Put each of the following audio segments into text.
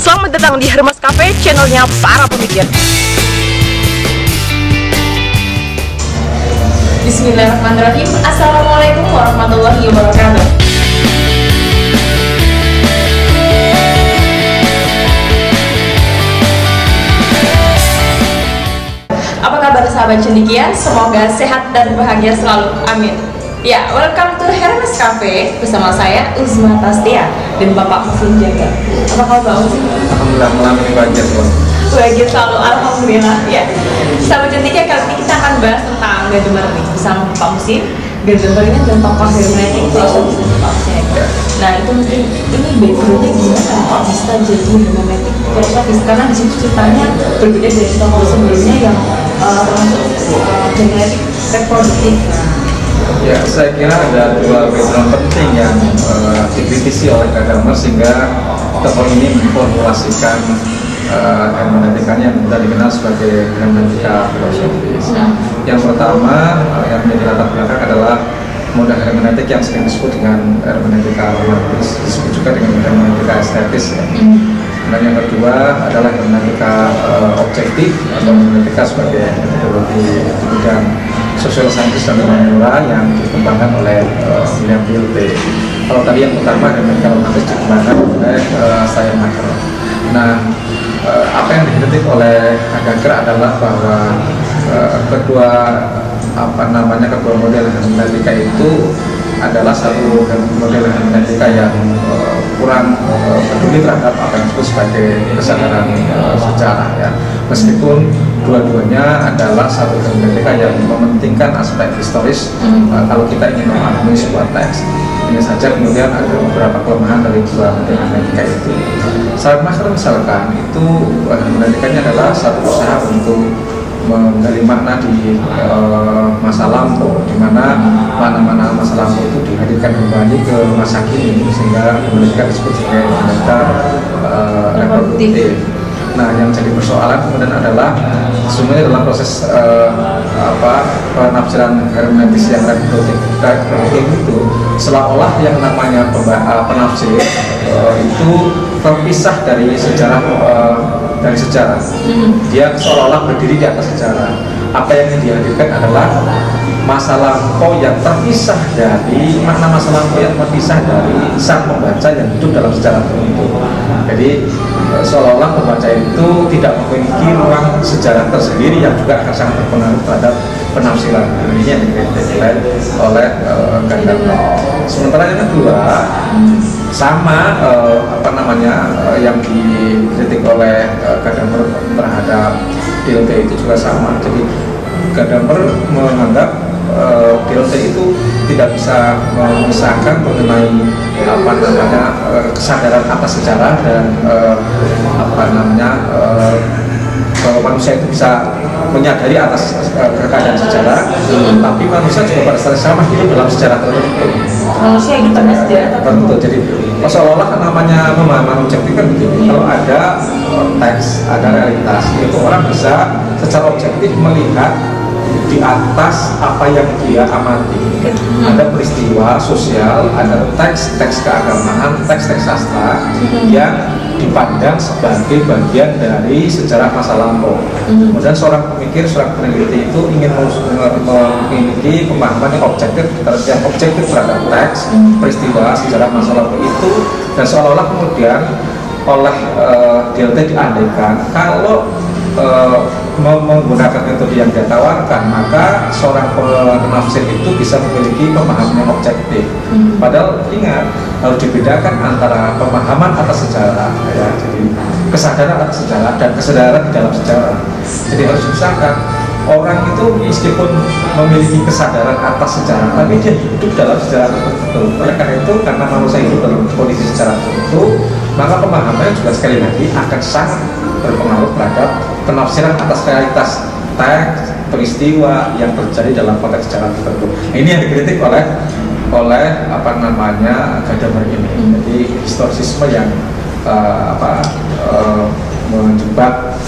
Selamat datang di Hermes Cafe, channelnya para pemikir. Bismillahirrahmanirrahim. Assalamualaikum warahmatullahi wabarakatuh. Apa kabar sahabat cendekia? Semoga sehat dan bahagia selalu. Amin. Ya, welcome to Hermes Cafe bersama saya Uzma Tastia dan Bapak Muslim Jaga. Apa kabar Bang? Alhamdulillah, malam ini bahagia selalu. Bahagia selalu, alhamdulillah. Ya, sahabat cendekia, kali ini kita akan bahas tentang Gadamer nih bersama Bapak Muslim. Gadamer ini adalah tokoh hermeneutik filsuf bisnis. Nah, itu mungkin ini backgroundnya gimana kok bisa jadi hermeneutik filosofis, karena di situ ceritanya berbeda dari tokoh sebelumnya yang termasuk hermeneutik reproduktif. Ya, saya kira ada dua background penting yang dikritisi oleh Gadamer sehingga tokoh ini memformulasikan hermeneutikanya yang kita dikenal sebagai hermeneutika filosofis. Yang pertama yang menjadi latar belakang adalah model hermeneutik yang sering disebut dengan hermeneutika romantis, disebut juga dengan hermeneutika estetis ya. Dan yang kedua adalah hermeneutika objektif atau hermeneutika sebagai metodologi di bidang social scientist dan humaniora yang dikembangkan oleh William Dilthey. Kalau tadi yang pertama hermeneutika romantis dikembangkan oleh Sayer Macher. Nah, apa yang dikritik oleh Heidegger adalah bahwa kedua model hermeneutika itu adalah satu model hermeneutika yang kurang peduli terhadap apa yang disebut sebagai kesadaran sejarah ya. Meskipun dua-duanya adalah satu hermeneutika yang mementingkan aspek historis kalau kita ingin memahami sebuah teks. Ini saja kemudian ada beberapa kelemahan dari dua model hermeneutika itu. Sayer Macher misalkan itu hermeneutikanya adalah satu usaha untuk menggali makna di masa lampau, di mana mana-mana masa lampau itu dihadirkan kembali ke masa kini sehingga hermeneutika disebut sebagai hermeneutika reproduktif. Nah, yang jadi persoalan kemudian adalah semuanya dalam proses penafsiran hermeneutis yang reproduktif itu seolah-olah yang namanya penafsir itu terpisah dari sejarah. Dia seolah-olah berdiri di atas sejarah. Apa yang dihadirkan adalah masa lampau yang terpisah dari makna masa lampau yang terpisah dari sang pembaca yang hidup dalam sejarah tertentu. Jadi seolah-olah pembaca itu tidak memiliki ruang sejarah tersendiri yang juga akan sangat berpengaruh terhadap penafsiran. Ini yang dikritik oleh Gadamer. Sementara yang kedua sama yang dikritik oleh Gadamer terhadap Dilthey itu juga sama. Jadi Gadamer menganggap Dilthey itu tidak bisa memisahkan mengenai kesadaran atas sejarah dan bahwa manusia itu bisa menyadari atas keadaan sejarah, tapi manusia juga pada saat sama hidup dalam sejarah tertentu. Manusia hidup pada sejarah tertentu. Jadi seolah-olah namanya pemahaman objektif kan begini. Kalau ada teks, ada realitas, itu orang bisa secara objektif melihat di atas apa yang dia amati. Ada peristiwa sosial, ada teks keagamaan, teks sastra yang dipandang sebagai bagian dari sejarah masa lampau. Kemudian seorang pemikir, seorang peneliti itu ingin memiliki pemahaman yang objektif terhadap teks, peristiwa, sejarah masa lampau itu, dan seolah-olah kemudian oleh Dilthey diandaikan kalau menggunakan metode yang dia tawarkan, maka seorang penafsir itu bisa memiliki pemahaman yang objektif. Padahal ingat, harus dibedakan antara pemahaman atas sejarah ya, jadi kesadaran atas sejarah dan kesadaran di dalam sejarah. Jadi harus dipisahkan. Orang itu meskipun memiliki kesadaran atas sejarah, tapi dia hidup dalam sejarah tertentu. Oleh karena itu, karena manusia hidup dalam kondisi sejarah tertentu, maka pemahamannya juga sekali lagi akan sangat berpengaruh terhadap penafsiran atas realitas teks, peristiwa yang terjadi dalam konteks sejarah tertentu. Ini yang dikritik oleh Gadamer ini. Jadi historisisme yang menjebak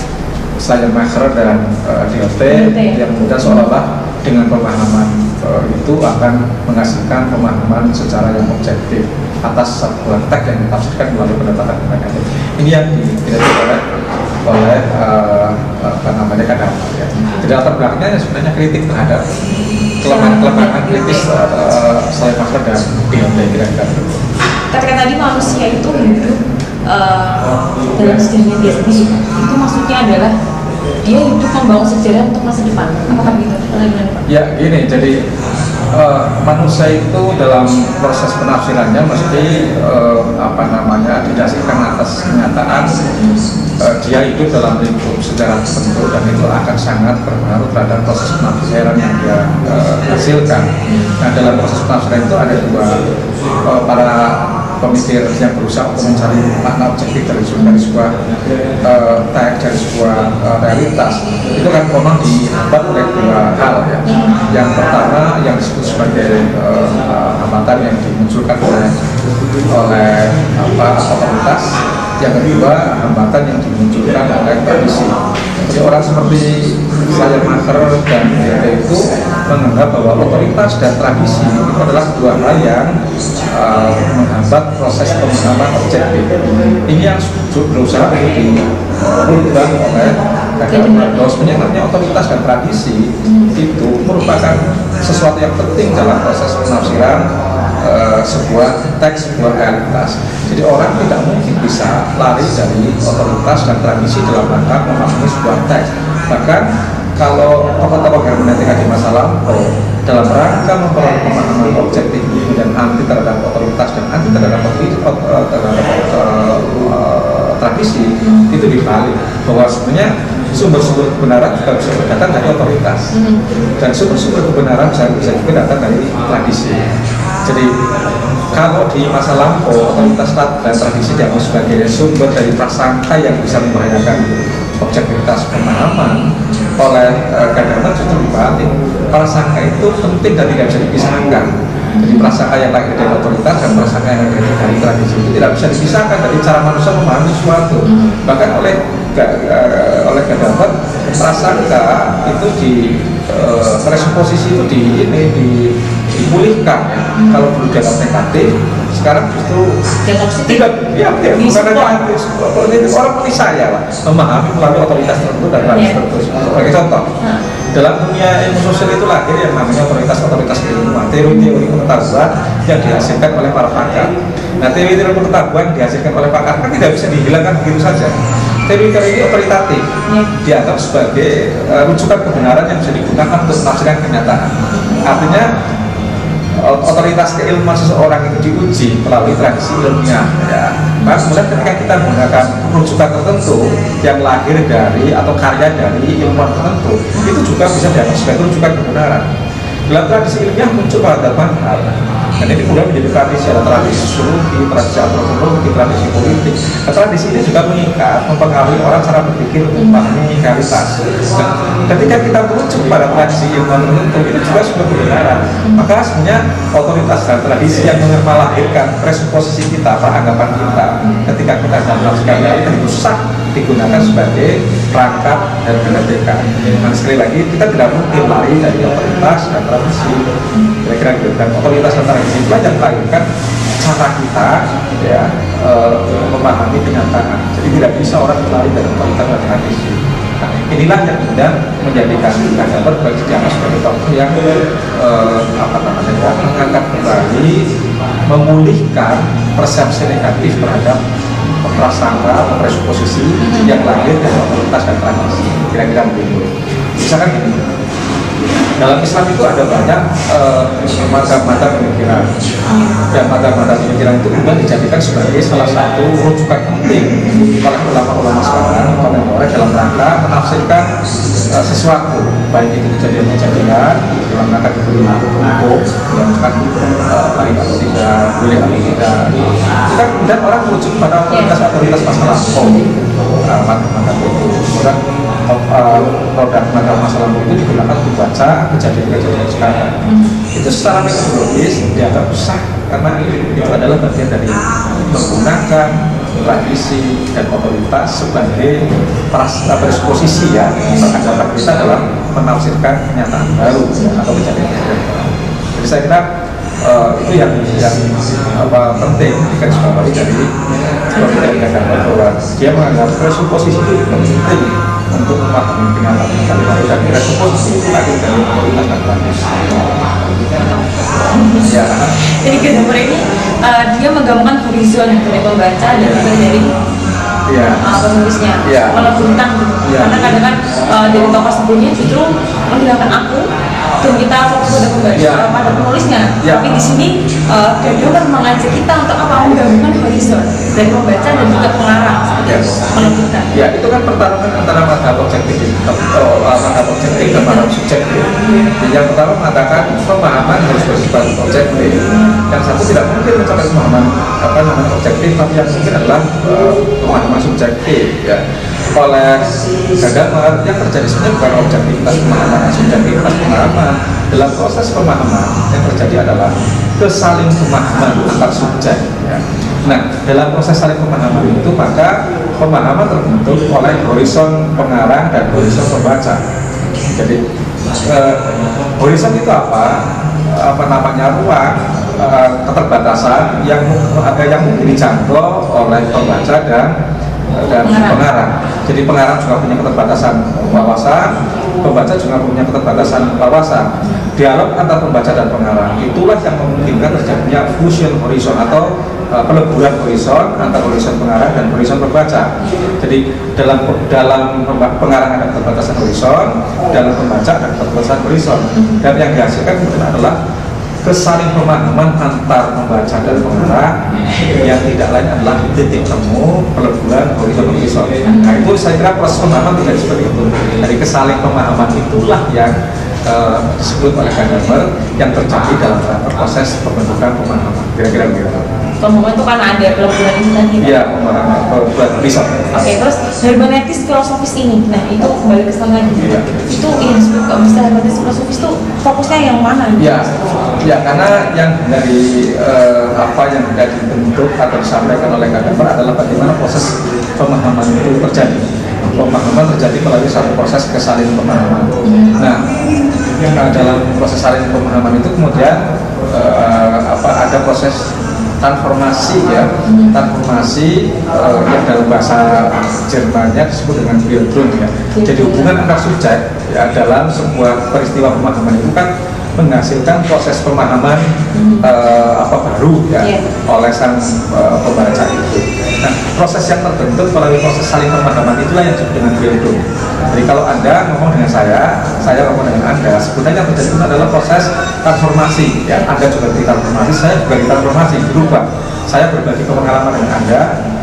Sayer Macher dan Dilthey yang kemudian seolah-olah dengan pemahaman itu akan menghasilkan pemahaman secara yang objektif atas sebuah teks yang ditafsirkan melalui pendekatan hermeneutik. Ini yang dikritik oleh apa namanya Gadamer ya. Jadi latar belakangnya sebenarnya kritik terhadap kelemahan kritis saya Marx dan Bion kira-kira. Ketika tadi manusia itu hidup dalam sejarahnya dia sendiri, itu maksudnya adalah dia hidup membangun sejarah untuk masa depan. Apakah begitu? Ya, gini. Jadi manusia itu dalam proses penafsirannya mesti apa namanya didasarkan atas kenyataan dia hidup dalam lingkup sejarah tertentu dan itu akan sangat berpengaruh terhadap proses penafsiran yang dia hasilkan. Nah, dalam proses penafsiran itu ada dua para pemikir yang berusaha untuk mencari makna objektif dari sebuah teks, dari sebuah realitas. Itu kan memang dihambat oleh dua hal ya. Yang pertama yang disebut sebagai hambatan yang dimunculkan oleh otoritas. Yang kedua hambatan yang dimunculkan oleh tradisi. Jadi orang seperti saya Maker dan itu menganggap bahwa otoritas dan tradisi itu adalah dua hal yang menghambat proses pemahaman objektif. Ini yang berusaha untuk dirubah oleh Gadamer. Bahwa sebenarnya namanya otoritas dan tradisi itu merupakan sesuatu yang penting dalam proses penafsiran sebuah teks, sebuah realitas. Jadi orang tidak mungkin bisa lari dari otoritas dan tradisi dalam rangka memahami sebuah teks. Bahkan kalau tokoh-tokoh hermeneutika di masa lampau dalam rangka memperoleh pemahaman objektif dan anti terhadap otoritas dan anti terhadap tradisi itu dibalik bahwa sebenarnya sumber-sumber kebenaran juga bisa datang dari otoritas dan sumber-sumber kebenaran bisa juga datang dari tradisi. Jadi kalau di masa lampau otoritas dan tradisi dianggap sebagai sumber dari prasangka yang bisa membahayakan objektivitas pemahaman, oleh Gadamer justru dibalik. Prasangka itu penting dan tidak bisa dipisahkan. Jadi prasangka yang lahir dari otoritas dan prasangka yang lahir dari tradisi itu tidak bisa dipisahkan dari cara manusia memahami sesuatu. Bahkan oleh Gadamer prasangka itu di presupposisi itu dipulihkan. Kalau dulu dianggap negatif, sekarang justru tidak, ya bukan negatif. Orang seperti saya lah memahami melalui otoritas tertentu dan tradisi tertentu. Sebagai contoh, dalam dunia ilmu sosial itu lahir yang namanya otoritas keilmuan, teori-teori pengetahuan yang dihasilkan oleh para pakar. Nah, teori-teori pengetahuan yang dihasilkan oleh pakar kan tidak bisa dihilangkan begitu saja. Teori-teori ini otoritatif, dianggap sebagai rujukan kebenaran yang bisa digunakan untuk menafsirkan kenyataan. Artinya otoritas keilmuan seseorang itu diuji melalui tradisi ilmiah ya. Nah, kemudian ketika kita menggunakan rujukan tertentu yang lahir dari atau karya dari ilmuwan tertentu, itu juga bisa dianggap sebagai rujukan kebenaran. Dalam tradisi ilmiah muncul peradaban hal. Dan ini kemudian menjadi tradisi, ada tradisi sosiologi, tradisi antropologi, tradisi politik. Nah, tradisi ini juga mengikat, mempengaruhi orang cara berpikir untuk memahami realitas. Dan ketika kita merujuk pada tradisi ilmuwan tertentu, itu juga sudah kebenaran. Maka sebenarnya otoritas dan tradisi yang melahirkan presupposisi kita, peranggapan kita, ketika kita menafsirkan itu sah digunakan sebagai perangkat hermeneutika. Dan sekali lagi kita tidak mungkin lari dari otoritas dan tradisi. Kira-kira gitu. Dan otoritas dan tradisi itu yang melahirkan cara kita ya memahami kenyataan. Jadi tidak bisa orang lari dari otoritas dan tradisi. Nah, inilah yang kemudian menjadikan Gadamer bagi dianggap sebagai tokoh yang mengangkat kembali, memulihkan persepsi negatif terhadap prasangka atau presupposisi yang lahir dari otoritas dan tradisi. Kira-kira begitu. Misalkan gini, dalam Islam itu ada banyak mazhab-mazhab pemikiran, dan mazhab-mazhab pemikiran itu juga dijadikan sebagai salah satu rujukan penting oleh ulama-ulama sekarang, oleh dalam rangka menafsirkan sesuatu, baik itu kejadian-kejadian dalam rangka diberi hukum yang kan baik atau tidak, boleh atau tidak. Kita kemudian orang merujuk pada otoritas masa lampau, mazhab itu. Kemudian produk masa lampau itu digunakan untuk baca kejadian-kejadian sekarang. Itu secara metodologis dianggap sah karena itu adalah bagian dari menggunakan tradisi dan otoritas sebagai presupposisi ya, perangkat kita dalam menafsirkan kenyataan baru atau kejadian baru. Jadi saya kira itu yang penting digarisbawahi dari pemikiran bahwa dia menganggap presuposisi itu penting untuk memahami kenyataan baru, dan presuposisi itu tadi dari komunitas dan ya. Jadi Gadamer ini dia menggabungkan horizon dari pembaca dan juga dari penulisnya, melebutkan gitu. Karena kadang kan dari tokoh sebelumnya justru menghilangkan aku dan kita fokus pada pembaca, pada penulisnya. Tapi di sini Gadamer mengajak kita untuk menggabungkan horizon dari pembaca dan juga pengarang, melebutkan. Ya, itu kan pertarungan antara madhab objektif dan madhab subjektif. Yang pertama mengatakan pemahaman harus bersifat objektif. Yang satu tidak mungkin mencapai pemahaman objektif, tapi yang mungkin adalah pemahaman subjektif. Ya. Oleh Gadamer yang terjadi sebenarnya bukan objektivitas pemahaman, subjektivitas pemahaman. Dalam proses pemahaman yang terjadi adalah kesaling pemahaman antar subjek. Ya. Nah, dalam proses saling pemahaman itu maka pemahaman terbentuk oleh horizon pengarang dan horizon pembaca. Jadi horizon itu apa namanya, ruang keterbatasan yang mungkin dijangkau oleh pembaca dan pengarang. Jadi pengarang juga punya keterbatasan wawasan, pembaca juga punya keterbatasan wawasan. Dialog antar pembaca dan pengarang itulah yang memungkinkan terjadinya fusion horizon atau peleburan horizon antara horizon pengarang dan horizon pembaca. Jadi dalam pengarang ada keterbatasan horizon, dalam pembaca ada keterbatasan horizon, dan yang dihasilkan kemudian adalah kesaling pemahaman antar pembaca dan pengarang yang tidak lain adalah titik temu peleburan horizon. Nah, itu saya kira proses pemahaman tidak seperti itu. Dari kesaling pemahaman itulah yang disebut oleh Gadamer yang terjadi dalam proses pembentukan pemahaman. Kira-kira begitu. Pemahaman itu kan ada peleburan ini tadi. Iya, peleburan horizon. Oke, terus hermeneutis filosofis ini, nah itu kembali ke sana lagi. Itu yang disebut kalau misalnya hermeneutis filosofis itu fokusnya yang mana? Ya, karena yang dari apa yang sudah dibentuk atau disampaikan oleh Gadamer adalah bagaimana proses pemahaman itu terjadi. Pemahaman terjadi melalui satu proses kesaling pemahaman. Nah, dalam proses saling pemahaman itu kemudian ada proses transformasi transformasi yang dalam bahasa Jermannya disebut dengan Bildung ya. Jadi hubungan antar subjek ya dalam sebuah peristiwa pemahaman itu kan menghasilkan proses pemahaman baru ya oleh sang pembaca itu. Nah, proses yang terbentuk melalui proses saling pemahaman itulah yang disebut dengan Bildung. Jadi kalau Anda ngomong dengan saya ngomong dengan Anda, sebenarnya yang terjadi itu adalah proses transformasi ya. Anda juga ditransformasi, saya juga ditransformasi, berubah. Saya berbagi pengalaman dengan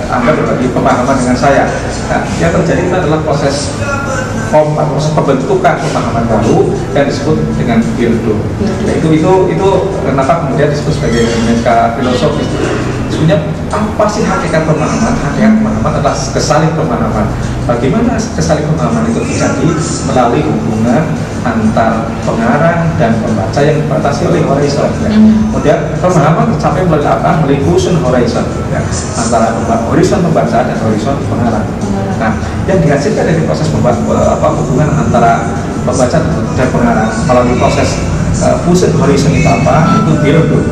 Anda berbagi pemahaman dengan saya. Nah, yang terjadi itu adalah proses pembentukan pemahaman baru yang disebut dengan Bildung. Nah, itu kenapa kemudian disebut sebagai hermeneutika filosofis. Sebenarnya apa sih hakikat pemahaman? Hakikat pemahaman adalah kesaling pemahaman. Bagaimana kesaling pemahaman itu terjadi melalui hubungan antar pengarang dan pembaca yang dibatasi oleh horizon. Ya. Kemudian pemahaman tercapai melalui apa? Melalui fusion horizon ya. Antara horizon pembaca dan horizon pengarang. Nah, yang dihasilkan dari proses hubungan antara pembaca dan pengarang melalui proses fusion horizon itu apa? Itu Bildung.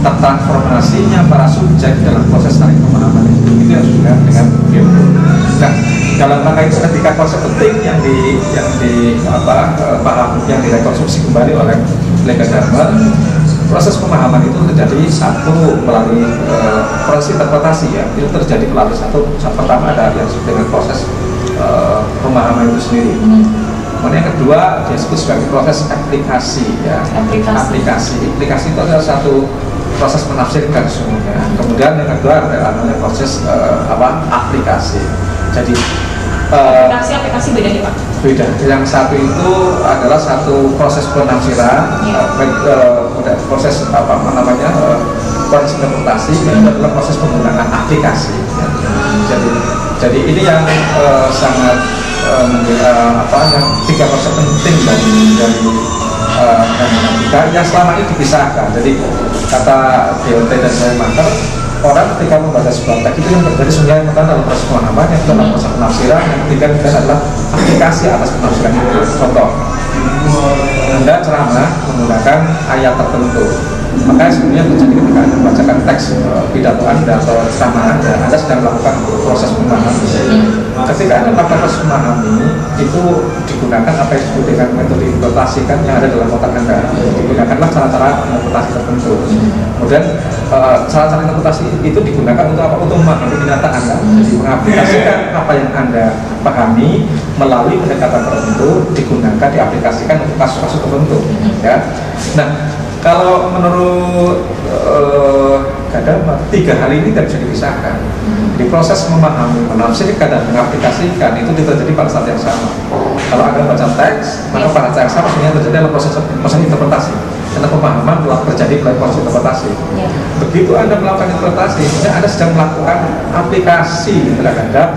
Transformasinya para subjek dalam proses saling pemahaman itu yang disebut dengan Bildung. Nah, dalam rangka itu ketika konsep penting yang direkonstruksi kembali oleh Gadamer, proses pemahaman itu terjadi satu melalui proses interpretasi ya. Itu terjadi melalui pertama ada yang disebut dengan proses pemahaman itu sendiri. Kemudian yang kedua disebut sebagai proses aplikasi ya. Aplikasi itu adalah satu proses menafsirkan semuanya. Kemudian yang kedua adalah proses aplikasi. Jadi aplikasi bedanya Pak? Beda. Yang satu itu adalah satu proses penafsiran, proses proses interpretasi, dan adalah proses penggunaan aplikasi. Jadi ini yang sangat yang tiga konsep penting dari hermeneutika yang selama ini dipisahkan. Jadi kata DOT dan Schleiermacher, orang ketika membaca sebuah teks itu yang terjadi sebenarnya yang pertama adalah proses pemahaman, yang kedua adalah proses penafsiran, yang ketiga adalah aplikasi atas penafsiran itu. Contoh, Anda ceramah menggunakan ayat tertentu, maka sebenarnya terjadi ketika Anda membacakan teks pidato Anda atau ceramah Anda sedang melakukan proses memahami. Ketika Anda melakukan proses memahami, itu digunakan apa yang disebut dengan metode interpretasi kan yang ada dalam otak Anda. Digunakanlah cara-cara interpretasi tertentu. Kemudian cara-cara interpretasi itu digunakan untuk apa? Untuk memahami kenyataan Anda. Jadi mengaplikasikan apa yang Anda pahami melalui pendekatan tertentu, digunakan diaplikasikan untuk kasus-kasus tertentu. Ya. Nah, kalau menurut Gadamer, 3 hal ini tidak bisa dipisahkan. Di proses memahami, menafsirkan dan mengaplikasikan itu terjadi pada saat yang sama. Kalau Anda baca teks, maka pada saat yang sama sebenarnya terjadi adalah proses interpretasi. Karena pemahaman telah terjadi melalui proses interpretasi. Begitu Anda melakukan interpretasi, sebenarnya Anda sedang melakukan aplikasi terhadap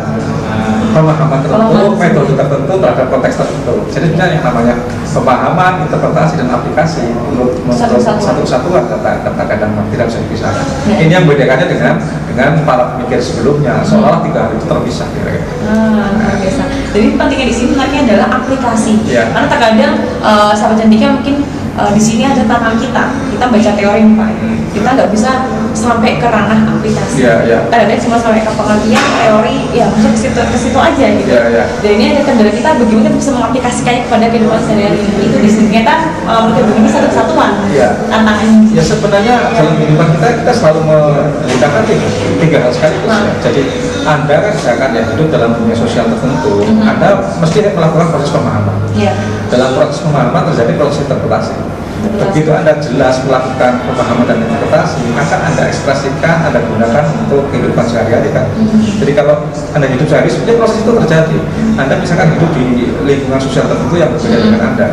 pemahaman tertentu, metode tertentu terhadap konteks tertentu. Jadi sebenarnya yang namanya pemahaman, interpretasi dan aplikasi menurut satu kesatuan kata Gadamer tidak bisa dipisahkan. Ini yang membedakannya dengan para pemikir sebelumnya, seolah 3 hal itu terpisah kira-kira. Biasa. Jadi pentingnya di sini sebenarnya adalah aplikasi. Karena terkadang sahabat cantiknya mungkin di sini ada tangan kita baca teori Pak. Kita nggak bisa sampai ke ranah aplikasi. Kadang-kadang cuma sampai ke pengertian teori, ya masuk ke situ aja gitu. Dan ini ada kendala kita bagaimana kita bisa mengaplikasikannya kepada kehidupan sehari-hari. Itu di sini kita ini satu kesatuan tantangannya. Ya sebenarnya dalam kehidupan kita selalu menggunakan 3 hal sekaligus. Jadi Anda kan misalkan ya hidup dalam dunia sosial tertentu, Anda mesti melakukan proses pemahaman. Dalam proses pemahaman terjadi proses interpretasi. Begitu Anda jelas melakukan pemahaman dan interpretasi, maka Anda ekspresikan, Anda gunakan untuk kehidupan sehari-hari kan. Jadi kalau Anda hidup sehari, sebenarnya proses itu terjadi. Anda misalkan hidup di lingkungan sosial tertentu yang berbeda dengan Anda.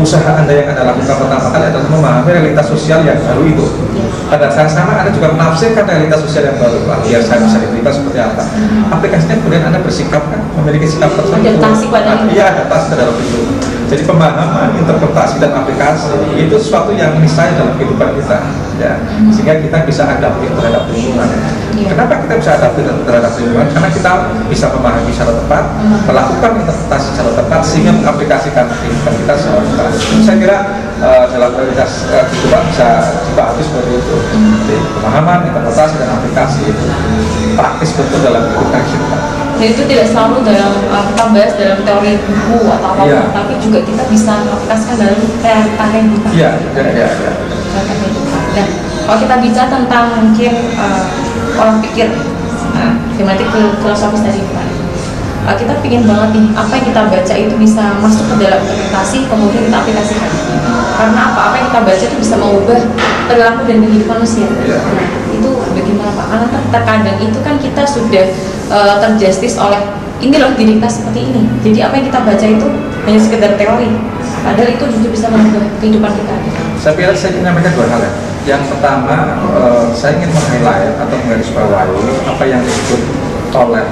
Usaha Anda yang Anda lakukan pertama kali adalah memahami realitas sosial yang baru itu. Pada saat sama Anda juga menafsirkan realitas sosial yang baru. Biar saya bisa diberikan seperti apa. Aplikasinya kemudian Anda bersikap kan, memiliki sikap tersebut. Adaptasi pada adaptasi terhadap itu. Jadi pemahaman, interpretasi dan aplikasi itu sesuatu yang niscaya dalam kehidupan kita, ya. Sehingga kita bisa adaptif terhadap lingkungan. Kenapa kita bisa adaptif terhadap lingkungan? Karena kita bisa memahami secara tepat, melakukan interpretasi secara tepat, sehingga mengaplikasikan kehidupan kita secara tepat. Saya kira dalam realitas kehidupan bisa dibahas seperti itu. Jadi pemahaman, interpretasi dan aplikasi itu praktis betul dalam kehidupan kita. Dan itu tidak selalu dalam kita bahas dalam teori buku atau apa, tapi juga kita bisa mengaplikasikan dalam realita kehidupan. Nah, kalau kita bicara tentang mungkin orang pikir tematik filosofis tadi Pak, kita pingin banget nih apa yang kita baca itu bisa masuk ke dalam interpretasi, kemudian kita aplikasikan. Karena apa yang kita baca itu bisa mengubah perilaku dan kehidupan manusia. Nah, itu bagaimana Pak? Karena terkadang itu kan kita sudah terjustis oleh ini loh diri kita seperti ini. Jadi apa yang kita baca itu hanya sekedar teori. Padahal itu justru bisa mengubah kehidupan kita. Saya pikir saya ingin menyampaikan 2 hal ya. Yang pertama, saya ingin meng-highlight atau menggarisbawahi apa yang disebut oleh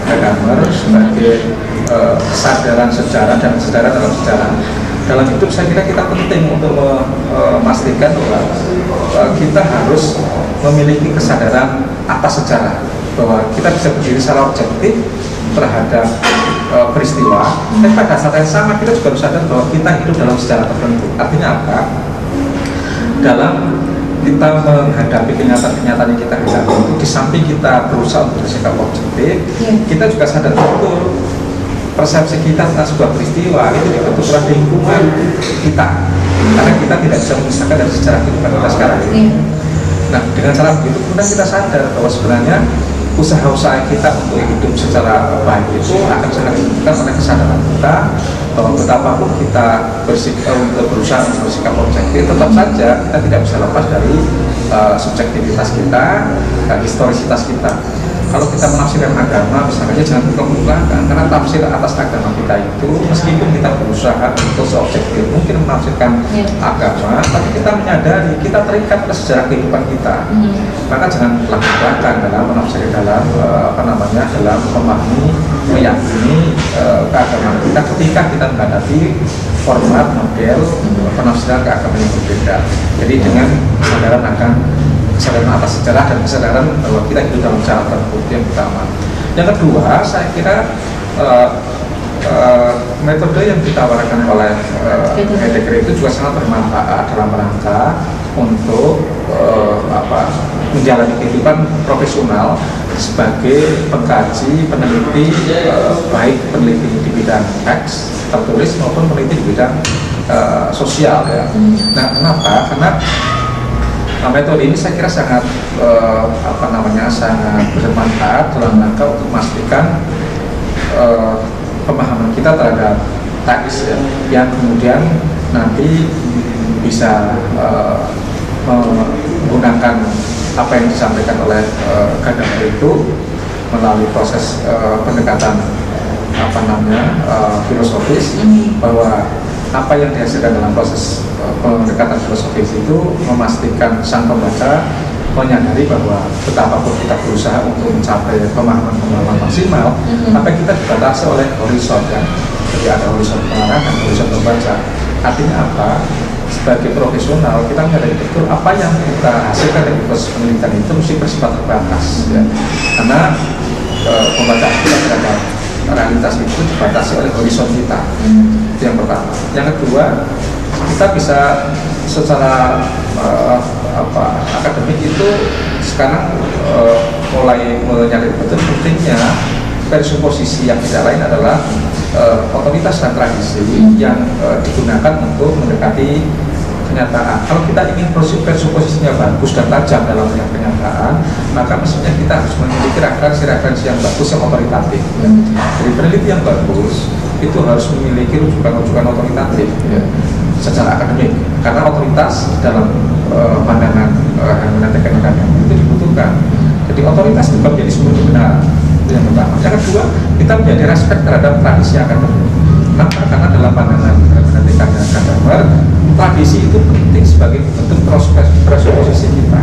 Gadamer sebagai kesadaran sejarah dan kesadaran dalam sejarah. Dalam hidup saya kira kita penting untuk memastikan bahwa kita harus memiliki kesadaran atas sejarah, bahwa kita bisa berdiri secara objektif terhadap peristiwa, tapi pada saat yang sama kita juga harus sadar bahwa kita hidup dalam sejarah tertentu. Artinya apa? Dalam kita menghadapi kenyataan-kenyataan yang kita hadapi itu, di samping kita berusaha untuk bersikap objektif, kita juga sadar betul persepsi kita tentang sebuah peristiwa itu dibentuk oleh lingkungan kita, karena kita tidak bisa memisahkan dari sejarah kehidupan kita sekarang ini. Nah, dengan cara begitu kemudian kita sadar bahwa sebenarnya usaha-usaha kita untuk hidup secara baik itu akan sangat ditentukan oleh kesadaran kita bahwa betapapun kita berusaha untuk bersikap objektif, tetap saja kita tidak bisa lepas dari subjektivitas kita, historisitas kita. Kalau kita menafsirkan agama, misalnya jangan buka-bukakan, karena tafsir atas agama kita itu, meskipun kita berusaha untuk seobjektif mungkin menafsirkan agama, tapi kita menyadari kita terikat ke sejarah kehidupan kita. Maka jangan belak-belakan dalam menafsirkan, dalam dalam memahami, meyakini keagamaan kita ketika kita menghadapi format model penafsiran keagamaan yang berbeda. Jadi dengan kesadaran akan kesadaran atas sejarah dan kesadaran bahwa kita hidup dalam cara tertentu yang pertama. Yang kedua, saya kira metode yang ditawarkan oleh Heidegger itu juga sangat bermanfaat dalam rangka untuk menjalani kehidupan profesional sebagai pengkaji, peneliti, baik peneliti di bidang teks tertulis maupun peneliti di bidang sosial ya. Nah, kenapa? Karena metode ini saya kira sangat sangat bermanfaat dalam rangka untuk memastikan pemahaman kita terhadap teks ya, yang kemudian nanti bisa menggunakan apa yang disampaikan oleh Gadamer itu melalui proses pendekatan filosofis, bahwa apa yang dihasilkan dalam proses pendekatan filosofis itu memastikan sang pembaca menyadari bahwa betapapun kita berusaha untuk mencapai pemahaman maksimal, tapi kita dibatasi oleh horizon kan. Jadi ada horizon pengarang, horizon membaca. Artinya apa? Sebagai profesional kita menyadari betul apa yang kita hasilkan dari proses penelitian itu mesti bersifat terbatas ya. Karena pembacaan kita terhadap realitas itu dibatasi oleh horizon kita. Itu yang pertama. Yang kedua, kita bisa secara akademik itu sekarang mulai menyadari betul pentingnya presuposisi yang tidak lain adalah otoritas dan tradisi yang digunakan untuk mendekati kenyataan. Kalau kita ingin presuposisinya bagus dan tajam dalam melihat kenyataan, maka mestinya kita harus memiliki referensi yang bagus yang otoritatif. Jadi peneliti yang bagus itu harus memiliki rujukan-rujukan otoritatif ya, secara akademik, karena otoritas dalam pandangan hermeneutika akademik itu dibutuhkan. Jadi otoritas juga menjadi sumber kebenaran. Itu yang pertama. Yang kedua, kita menjadi respect terhadap tradisi akademik. Kenapa? Karena dalam pandangan hermeneutika Gadamer, tradisi itu penting sebagai bentuk presuposisi kita.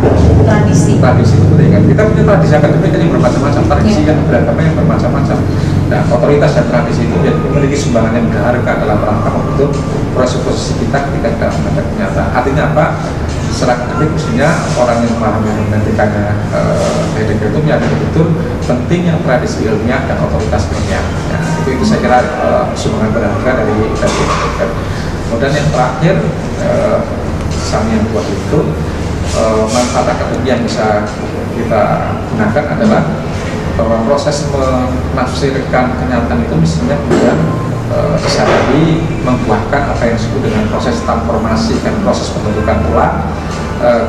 Tradisi itu penting kan. Kita punya tradisi akademik yang bermacam-macam, tradisi yang beragama yang bermacam-macam. Nah, otoritas dan tradisi itu memiliki sumbangan yang berharga dalam rangka membentuk presuposisi kita ketika kita menghadapi kenyataan. Artinya apa? Secara akademik mestinya orang yang memahami hermeneutikanya Heidegger itu menyadari betul pentingnya tradisi ilmiah dan otoritas ilmiah. Ya, itu saya kira sumbangan berharga dari Heidegger. Kemudian yang terakhir, Sami yang buat itu manfaat akademik yang bisa kita gunakan adalah bahwa proses menafsirkan kenyataan itu mestinya kemudian disadari membuahkan apa yang disebut dengan proses transformasi dan proses pembentukan ulang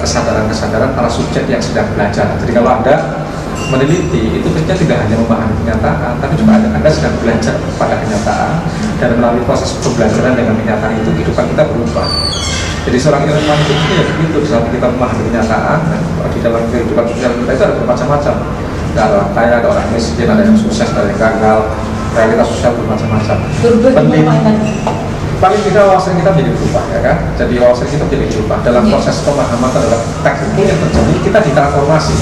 kesadaran-kesadaran para subjek yang sedang belajar. Jadi kalau Anda meneliti itu kerja tidak hanya memahami kenyataan, tapi juga Anda sedang belajar pada kenyataan, dan melalui proses pembelajaran dengan kenyataan itu kehidupan kita berubah. Jadi seorang ilmuwan itu ya begitu, di saat kita memahami kenyataan, di dalam kehidupan sosial kita itu ada bermacam-macam. Ada orang kaya, ada orang miskin, ada yang sukses, ada yang gagal, realitas sosial bermacam-macam. Penting, paling tidak wawasan kita menjadi berubah ya kan. Jadi wawasan kita menjadi berubah dalam proses pemahaman terhadap teks itu yang terjadi, kita ditransformasi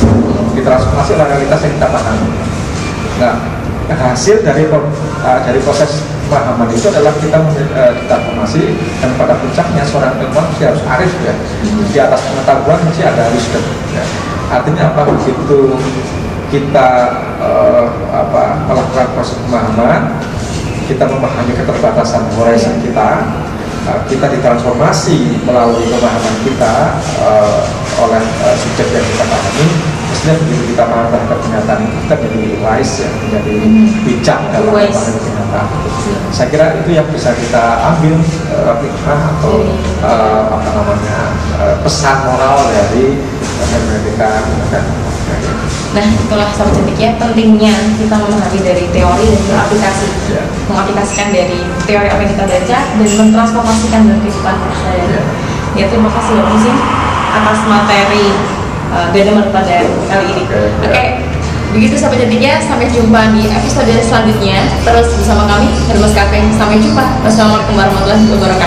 oleh realitas yang kita pahami. Nah, hasil dari proses pemahaman itu adalah kita ditransformasi, dan pada puncaknya seorang ilmuwan mesti harus arif ya. Di atas pengetahuan mesti ada wisdom ya. Artinya apa? Begitu kita melakukan proses pemahaman, kita memahami keterbatasan horizon kita, kita ditransformasi melalui pemahaman kita oleh subjek yang kita pahami. Mestinya begitu kita paham terhadap kenyataan itu, kita menjadi wise ya, menjadi bijak dalam memahami kenyataan. Saya kira itu yang bisa kita ambil hikmah atau pesan moral dari hermeneutika. Nah, itulah Sobat Cetik ya, pentingnya kita memahami dari teori dan beraplikasi, mengaplikasikan dari teori apa yang kita baca dan mentransformasikan dalam kehidupan sehari-hari. Ya, terima kasih Bapak Musim atas materi Gadamer pada kali ini. Oke, begitu Sobat Cetik ya, sampai jumpa di episode selanjutnya. Terus bersama kami Hermes Cafe. Sampai jumpa. Wassalamualaikum warahmatullahi wabarakatuh.